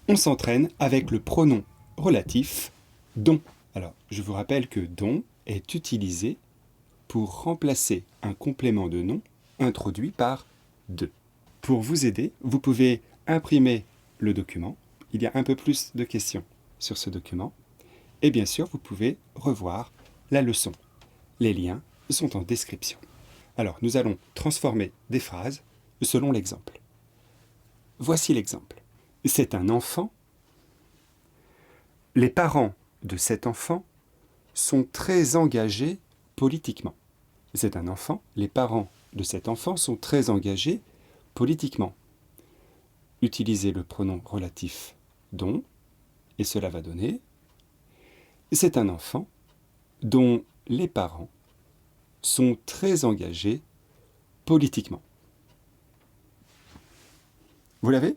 On s'entraîne avec le pronom relatif dont. Alors, je vous rappelle que dont est utilisé pour remplacer un complément de nom introduit par de. Pour vous aider, vous pouvez imprimer le document. Il y a un peu plus de questions sur ce document. Et bien sûr, vous pouvez revoir la leçon. Les liens sont en description. Alors, nous allons transformer des phrases selon l'exemple. Voici l'exemple. C'est un enfant. Les parents de cet enfant sont très engagés politiquement. C'est un enfant. Les parents de cet enfant sont très engagés politiquement. Utilisez le pronom relatif dont, et cela va donner « C'est un enfant dont les parents sont très engagés politiquement. » Vous l'avez ?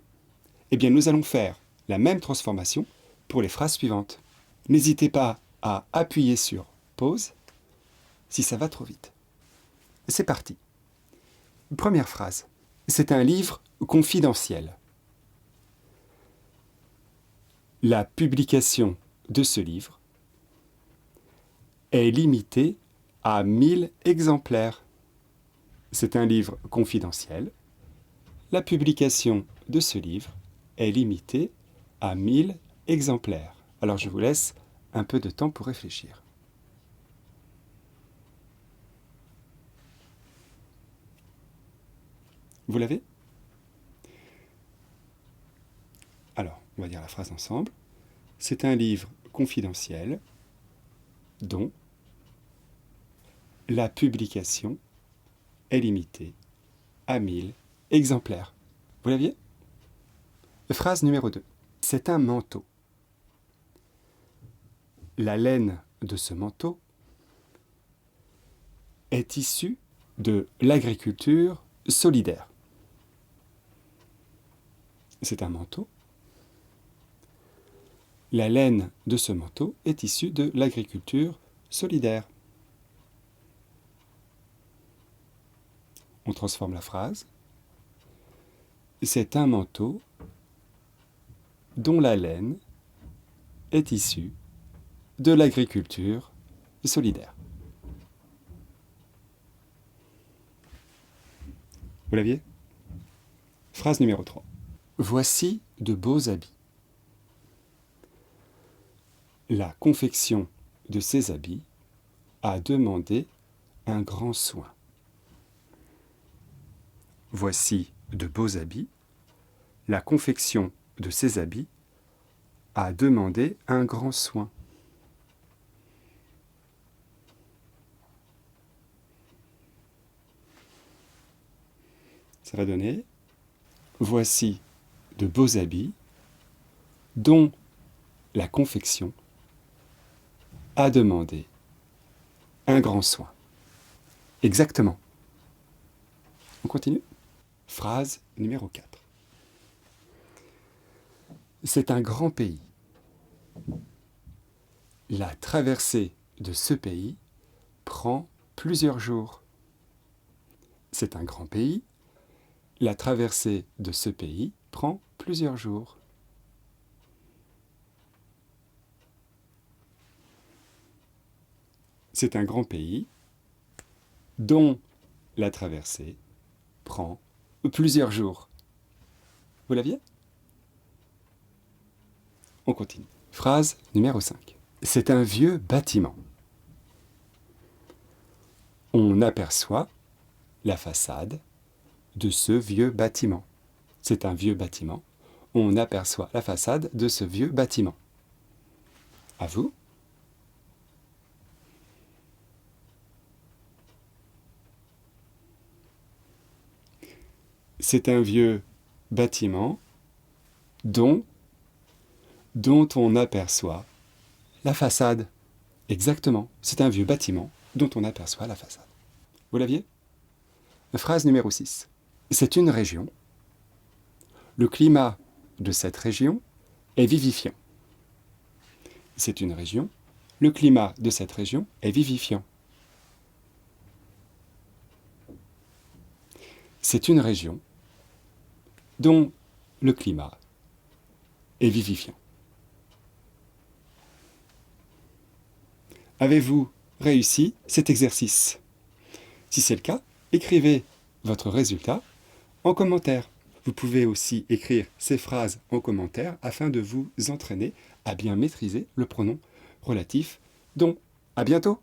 Eh bien, nous allons faire la même transformation pour les phrases suivantes. N'hésitez pas à appuyer sur pause si ça va trop vite. C'est parti. Première phrase. C'est un livre confidentiel. La publication de ce livre est limitée à 1000 exemplaires. C'est un livre confidentiel. La publication de ce livre est limitée à 1000 exemplaires. Alors je vous laisse un peu de temps pour réfléchir. Vous l'avez ? Alors, on va dire la phrase ensemble. C'est un livre confidentiel dont la publication est limitée à 1000 exemplaires. Vous l'aviez ? Phrase numéro 2. C'est un manteau. La laine de ce manteau est issue de l'agriculture solidaire. C'est un manteau. La laine de ce manteau est issue de l'agriculture solidaire. On transforme la phrase. C'est un manteau dont la laine est issue de l'agriculture solidaire. Vous l'aviez ? Phrase numéro 3. Voici de beaux habits. La confection de ces habits a demandé un grand soin. Voici de beaux habits. La confection de ces habits a demandé un grand soin. Ça va donner « Voici de beaux habits dont la confection a demandé un grand soin. » Exactement. On continue. Phrase numéro 4. C'est un grand pays. La traversée de ce pays prend plusieurs jours. C'est un grand pays. La traversée de ce pays prend plusieurs jours. C'est un grand pays dont la traversée prend plusieurs jours. Vous l'aviez ? On continue. Phrase numéro 5. C'est un vieux bâtiment. On aperçoit la façade de ce vieux bâtiment. C'est un vieux bâtiment. On aperçoit la façade de ce vieux bâtiment. À vous. C'est un vieux bâtiment dont on aperçoit la façade. Exactement. C'est un vieux bâtiment dont on aperçoit la façade. Vous l'aviez ? Phrase numéro 6. C'est une région. Le climat de cette région est vivifiant. C'est une région. Le climat de cette région est vivifiant. C'est une région dont le climat et vivifiant. Avez-vous réussi cet exercice? Si c'est le cas, écrivez votre résultat en commentaire. Vous pouvez aussi écrire ces phrases en commentaire afin de vous entraîner à bien maîtriser le pronom relatif dont. À bientôt!